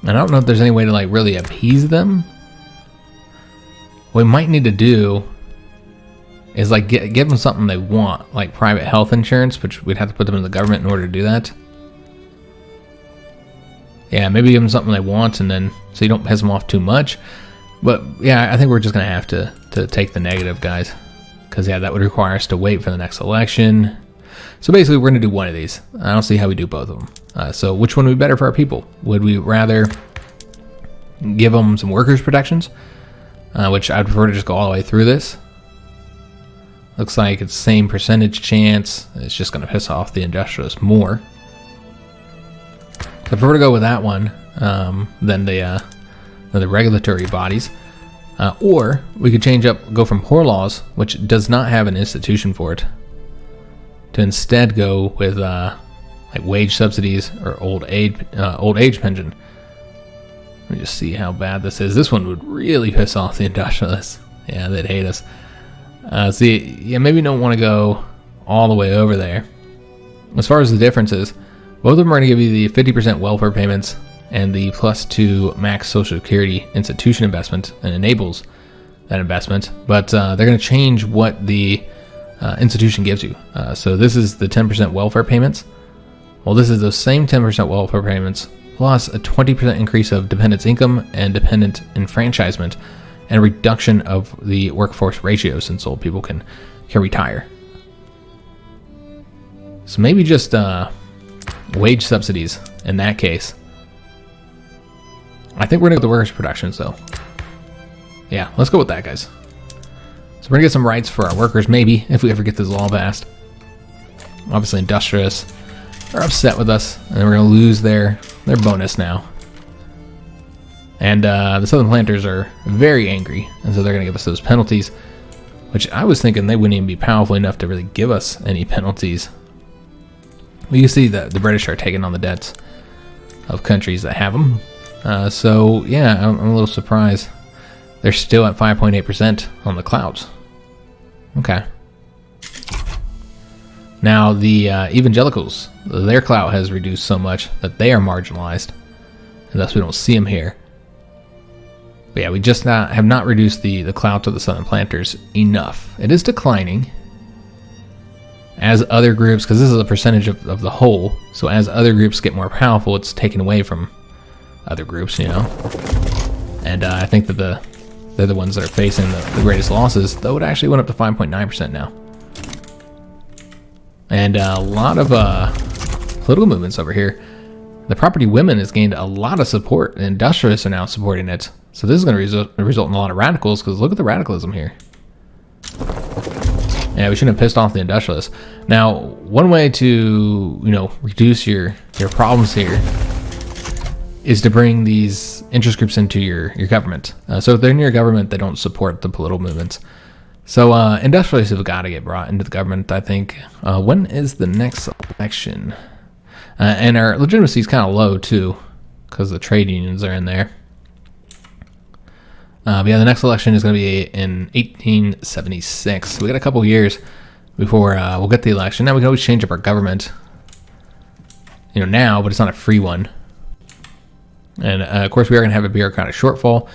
And I don't know if there's any way to really appease them. What we might need to do is give them something they want, like private health insurance, which we'd have to put them in the government in order to do that. Yeah, maybe give them something they want, and then so you don't piss them off too much. But yeah, I think we're just gonna have to take the negative, guys, because yeah, that would require us to wait for the next election. So basically, we're gonna do one of these. I don't see how we do both of them. So which one would be better for our people? Would we rather give them some workers' protections? Which I'd prefer to just go all the way through this. Looks like it's the same percentage chance. It's just going to piss off the industrialists more. So I prefer to go with that one than the regulatory bodies. Or we could go from poor laws, which does not have an institution for it, to instead go with wage subsidies or old age pension. Let me just see how bad this is. This one would really piss off the industrialists. Yeah, they'd hate us. See, yeah, maybe you don't want to go all the way over there. As far as the differences, both of them are going to give you the 50% welfare payments and the +2 max Social Security institution investment, and enables that investment. But they're going to change what the institution gives you. So this is the 10% welfare payments. Well, this is those same 10% welfare payments plus a 20% increase of dependents' income and dependent enfranchisement, and a reduction of the workforce ratio since old people can retire. So maybe just wage subsidies in that case. I think we're going to go with the workers' productions, though. Yeah, let's go with that, guys. So we're going to get some rights for our workers, maybe, if we ever get this law passed. Obviously, industrialists are upset with us, and we're going to lose their bonus now. And the Southern Planters are very angry, and so they're going to give us those penalties, which I was thinking they wouldn't even be powerful enough to really give us any penalties. Well, you can see that the British are taking on the debts of countries that have them. So, yeah, I'm a little surprised. They're still at 5.8% on the clouds. Okay. Now, the evangelicals, their clout has reduced so much that they are marginalized, and thus we don't see them here. But yeah, we just have not reduced the clout of the Southern Planters enough. It is declining as other groups, because this is a percentage of the whole, so as other groups get more powerful, it's taken away from other groups, you know. And I think that they're the ones that are facing the greatest losses, though it actually went up to 5.9% now. And a lot of political movements over here. The property women has gained a lot of support. The industrialists are now supporting it. So this is going to result in a lot of radicals, because look at the radicalism here. Yeah, we shouldn't have pissed off the industrialists. Now, one way to, reduce your problems here is to bring these interest groups into your government. So if they're in your government, they don't support the political movements. So industrialists have got to get brought into the government, I think. When is the next election? And our legitimacy is kind of low, too, because the trade unions are in there. But yeah, the next election is going to be in 1876. So we got a couple years before we'll get the election. Now we can always change up our government, now, but it's not a free one. And of course, we are going to have a bureaucratic shortfall.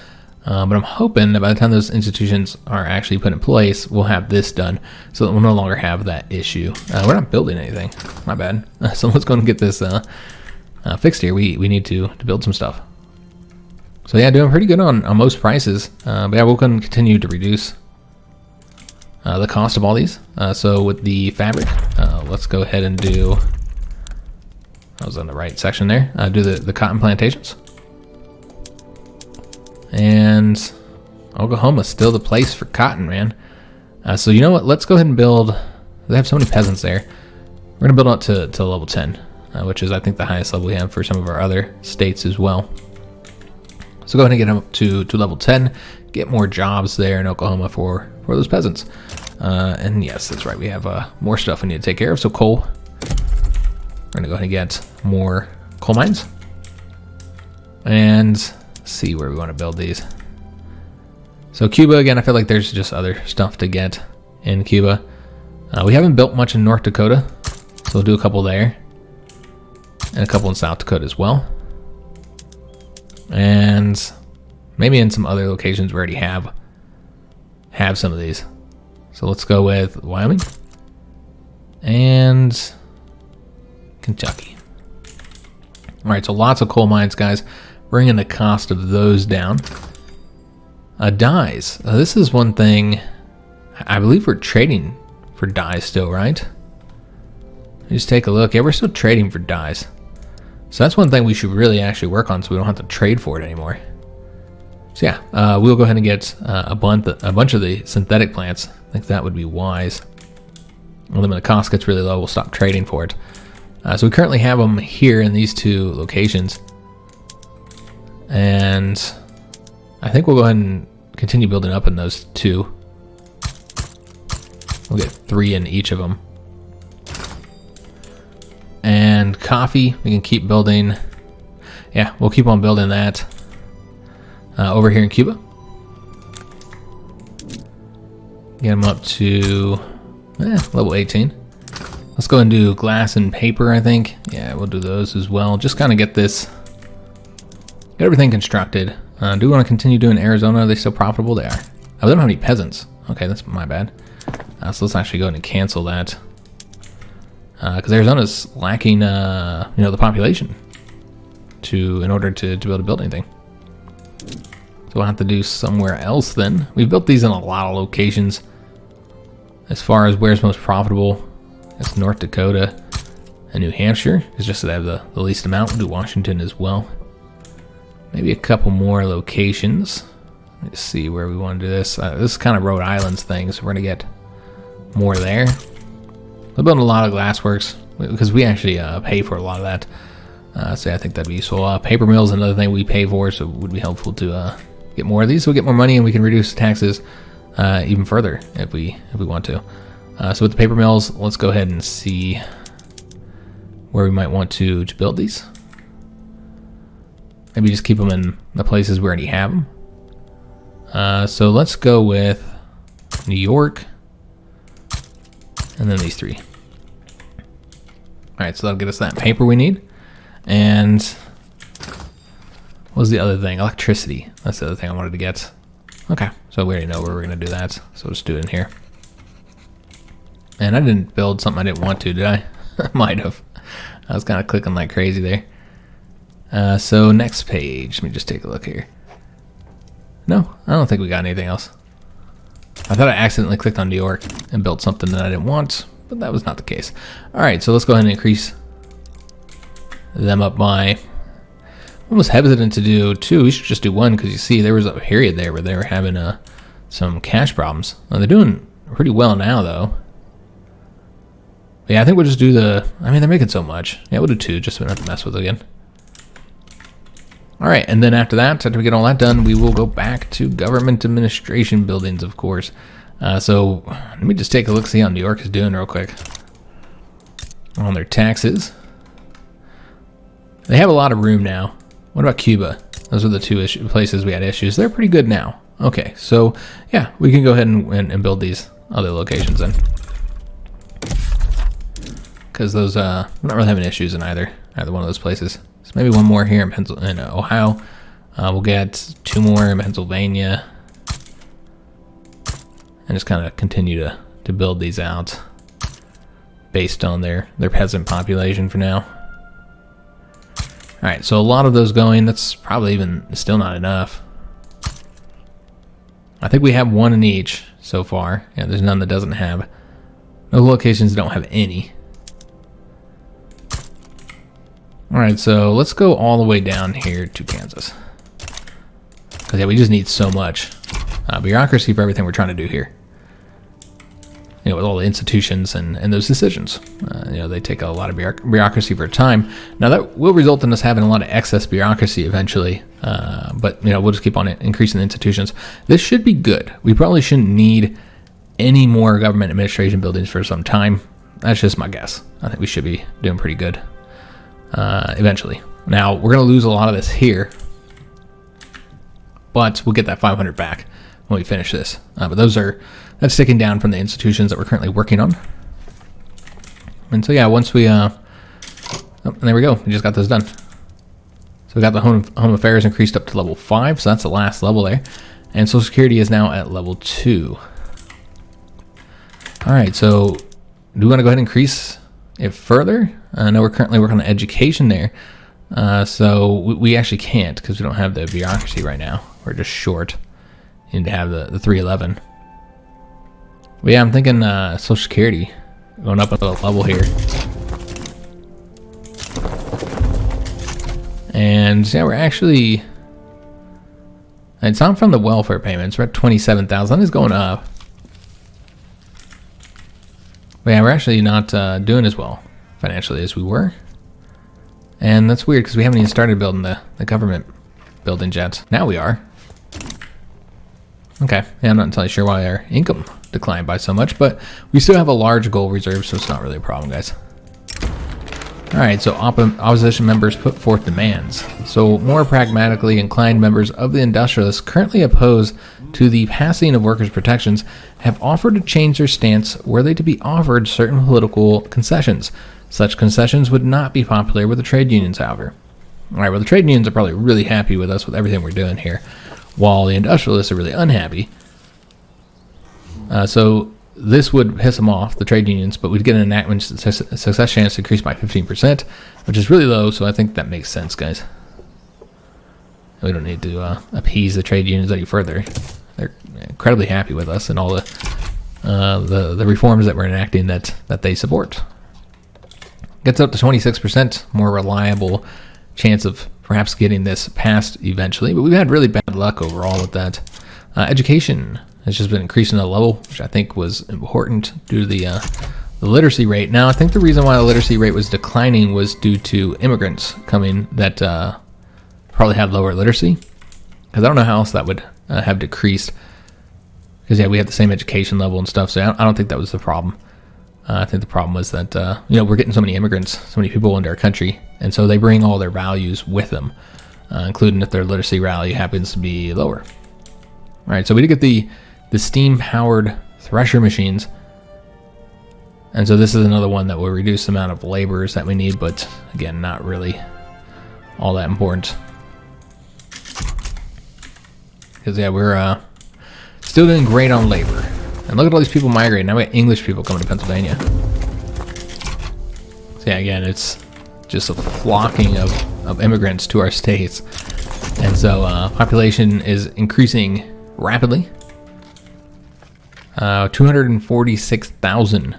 But I'm hoping that by the time those institutions are actually put in place, we'll have this done, so that we'll no longer have that issue. We're not building anything. My bad. So let's go and get this fixed here. We need to build some stuff. So yeah, doing pretty good on most prices. But yeah, we'll continue to reduce the cost of all these. So with the fabric, let's go ahead and do, I was on the right section there, do the cotton plantations. And Oklahoma's still the place for cotton, man. So you know what, let's go ahead and build, they have so many peasants there. We're gonna build up to level 10, which is I think the highest level we have for some of our other states as well. So go ahead and get them up to level 10, get more jobs there in Oklahoma for those peasants. And yes, that's right, we have more stuff we need to take care of. So coal, we're gonna go ahead and get more coal mines. And see where we want to build these. So Cuba, again, I feel like there's just other stuff to get in Cuba. We haven't built much in North Dakota, so we'll do a couple there. And a couple in South Dakota as well. And maybe in some other locations we already have some of these. So let's go with Wyoming and Kentucky. All right, so lots of coal mines, guys, bringing the cost of those down. Dyes. This is one thing. I believe we're trading for dyes still, right? Just take a look. Yeah, we're still trading for dyes. So that's one thing we should really actually work on, so we don't have to trade for it anymore. So yeah, we'll go ahead and get a bunch of the synthetic plants. I think that would be wise. And then when the cost gets really low, we'll stop trading for it. So we currently have them here in these two locations. And I think we'll go ahead and continue building up in those two. We'll get 3 in each of them. And coffee, we can keep building. Yeah, we'll keep on building that over here in Cuba. Get them up to level 18. Let's go and do glass and paper, I think. Yeah, we'll do those as well. Just kind of get this, get everything constructed. Do we want to continue doing Arizona? Are they still profitable? They are. Oh, they don't have any peasants. Okay, that's my bad. So let's actually go ahead and cancel that. Because Arizona's lacking, the population in order to be able to build anything. So we'll have to do somewhere else then. We've built these in a lot of locations. As far as where's most profitable, it's North Dakota and New Hampshire. It's just that they have the least amount. We'll do Washington as well. Maybe a couple more locations. Let me see where we want to do this. This is kind of Rhode Island's thing, so we're going to get more there. We're building a lot of glassworks because we actually pay for a lot of that. So yeah, I think that'd be useful. Paper mills, another thing we pay for, so it would be helpful to get more of these. So we get more money and we can reduce taxes even further if we want to. So with the paper mills, let's go ahead and see where we might want to build these. Maybe just keep them in the places we already have them. So let's go with New York, and then these 3. All right, so that'll get us that paper we need. And what was the other thing? Electricity. That's the other thing I wanted to get. Okay, so we already know where we're going to do that. So let's do it in here. And I didn't build something I didn't want to, did I? I might have. I was kind of clicking like crazy there. So next page. Let me just take a look here. No, I don't think we got anything else. I thought I accidentally clicked on New York and built something that I didn't want, but that was not the case. All right, so let's go ahead and increase them up by, almost hesitant to do 2. We should just do 1, because you see there was a period there where they were having some cash problems. They're doing pretty well now, though. But yeah, I think we'll just do I mean, they're making so much. Yeah, we'll do 2, just so we don't have to mess with it again. All right, and then after that, after we get all that done, we will go back to government administration buildings, of course. So let me just take a look, see how New York is doing real quick on their taxes. They have a lot of room now. What about Cuba? Those are the 2 places we had issues. They're pretty good now. Okay, so yeah, we can go ahead and build these other locations then, because those we're not really having issues in either one of those places. So maybe 1 more here in Ohio. We'll get 2 more in Pennsylvania, and just kind of continue to build these out based on their peasant population for now. All right, so a lot of those going. That's probably even still not enough. I think we have 1 in each so far. Yeah, there's none that doesn't have. No locations don't have any. All right, so let's go all the way down here to Kansas. Because yeah, we just need so much bureaucracy for everything we're trying to do here. You know, with all the institutions and those decisions. You know, they take a lot of bureaucracy for a time. Now that will result in us having a lot of excess bureaucracy eventually. But, you know, we'll just keep on increasing the institutions. This should be good. We probably shouldn't need any more government administration buildings for some time. That's just my guess. I think we should be doing pretty good eventually. Now, we're going to lose a lot of this here. But we'll get that 500 back when we finish this. But that's taken down from the institutions that we're currently working on. And so yeah, once we oh, there we go, we just got those done. So we got the home affairs increased up to level 5, so that's the last level there. And Social Security is now at level 2. All right, so do we want to go ahead and increase it further? I know we're currently working on education there. So we actually can't, because we don't have the bureaucracy right now. We're just short. You need to have the 311. But yeah, I'm thinking Social Security going up a level here. And yeah, we're actually, it's not from the welfare payments. We're at 27,000. It's going up. But yeah, we're actually not doing as well financially as we were. And that's weird, because we haven't even started building the government building yet. Now we are. Okay, yeah, I'm not entirely sure why our income declined by so much, but we still have a large gold reserve, so it's not really a problem, guys. All right, so opposition members put forth demands. So more pragmatically inclined members of the industrialists currently opposed to the passing of workers' protections have offered to change their stance were they to be offered certain political concessions. Such concessions would not be popular with the trade unions, however. All right, well, the trade unions are probably really happy with us with everything we're doing here, while the industrialists are really unhappy. So this would piss them off, the trade unions, but we'd get an enactment success chance to increase by 15%, which is really low, so I think that makes sense, guys. We don't need to appease the trade unions any further. They're incredibly happy with us and all the reforms that we're enacting that they support. Gets up to 26%, more reliable chance of perhaps getting this passed eventually, but we've had really bad luck overall with that. Education has just been increasing the level, which I think was important due to the literacy rate. Now, I think the reason why the literacy rate was declining was due to immigrants coming that probably had lower literacy, because I don't know how else that would have decreased, because yeah, we have the same education level and stuff, so I don't think that was the problem. I think the problem was that we're getting so many immigrants, so many people into our country, and so they bring all their values with them, including if their literacy value happens to be lower. All right, so we did get the steam-powered thresher machines, and so this is another one that will reduce the amount of laborers that we need, but again, not really all that important. Because yeah, we're still doing great on labor. And look at all these people migrating. Now we have English people coming to Pennsylvania. So yeah, again, it's just a flocking of immigrants to our states. And so population is increasing rapidly. 246,000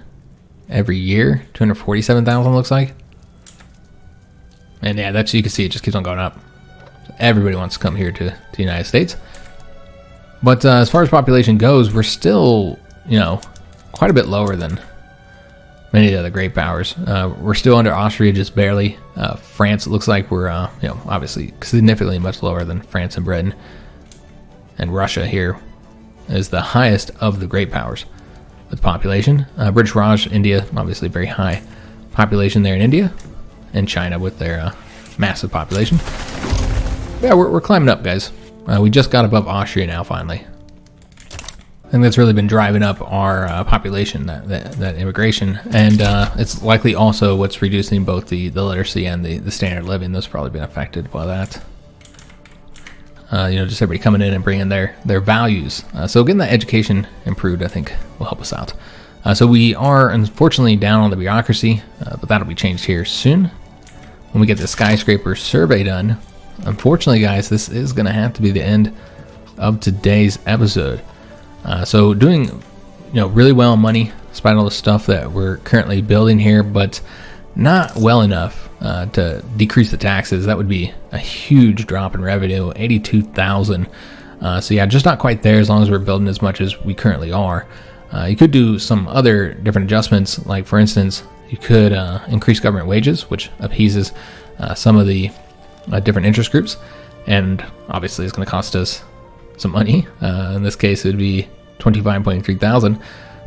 every year. 247,000 looks like. And yeah, that's, you can see it just keeps on going up. Everybody wants to come here to the United States. But as far as population goes, we're still, you know, quite a bit lower than many of the other great powers. We're still under Austria, just barely. France, it looks like we're, you know, obviously significantly much lower than France and Britain. And Russia here is the highest of the great powers with population. British Raj, India, obviously very high population there in India. And China with their massive population. Yeah, we're climbing up, guys. We just got above Austria now, finally. I think that's really been driving up our population, that immigration. And it's likely also what's reducing both the literacy and the standard of living. Those have probably been affected by that. You know, just everybody coming in and bringing their values. So getting that education improved, I think, will help us out. So we are, unfortunately, down on the bureaucracy, but that'll be changed here soon when we get the skyscraper survey done. Unfortunately, guys, this is going to have to be the end of today's episode. So doing, you know, really well on money, despite all the stuff that we're currently building here, but not well enough to decrease the taxes. That would be a huge drop in revenue, 82,000. So yeah, just not quite there as long as we're building as much as we currently are. You could do some other different adjustments, like for instance, you could increase government wages, which appeases some of the different interest groups, and obviously it's going to cost us some money. In this case, it would be 25.3 thousand.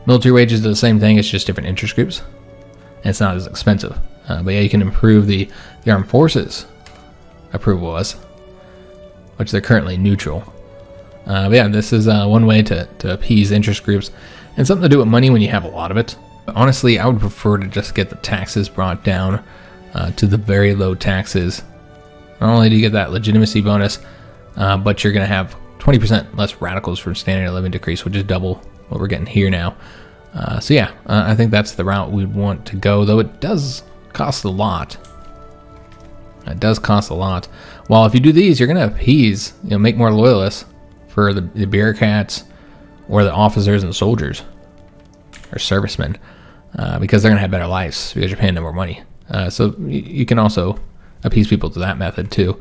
Military wages do the same thing, it's just different interest groups, and it's not as expensive. But yeah, you can improve the armed forces approval was, which they're currently neutral. But yeah, this is one way to appease interest groups, and something to do with money when you have a lot of it. But honestly, I would prefer to just get the taxes brought down to the very low taxes. Not only do you get that legitimacy bonus, but you're going to have 20% less radicals for standard of living decrease, which is double what we're getting here now. So yeah, I think that's the route we'd want to go, though it does cost a lot. It does cost a lot. Well, if you do these, you're going to appease, you know, make more loyalists for the bureaucrats or the officers and soldiers or servicemen, because they're going to have better lives because you're paying them more money. So you can also appease people to that method too.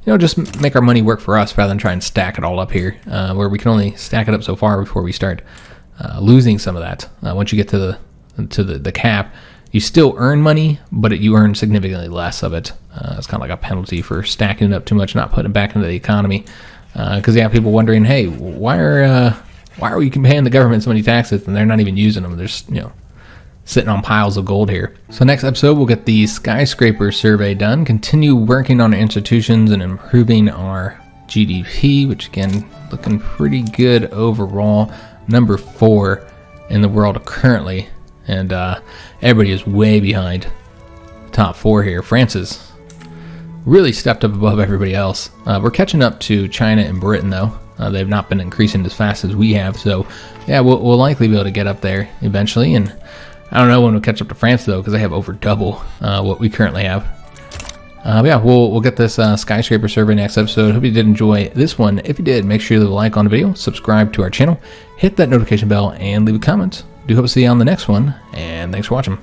You know, just make our money work for us rather than try and stack it all up here, where we can only stack it up so far before we start losing some of that. Once you get to the cap, you still earn money, but you earn significantly less of it. It's kind of like a penalty for stacking it up too much, not putting it back into the economy. Because you have people wondering, hey, why are we paying the government so many taxes and they're not even using them? They're just, you know, sitting on piles of gold here. So next episode, we'll get the skyscraper survey done, continue working on our institutions and improving our GDP, which again, looking pretty good overall. Number 4 in the world currently, and everybody is way behind the top 4 here. France has really stepped up above everybody else. We're catching up to China and Britain, though. They've not been increasing as fast as we have, so yeah, we'll likely be able to get up there eventually. And I don't know when we'll catch up to France, though, because they have over double what we currently have. But yeah, we'll get this skyscraper survey next episode. Hope you did enjoy this one. If you did, make sure you leave a like on the video, subscribe to our channel, hit that notification bell, and leave a comment. Do hope to see you on the next one, and thanks for watching.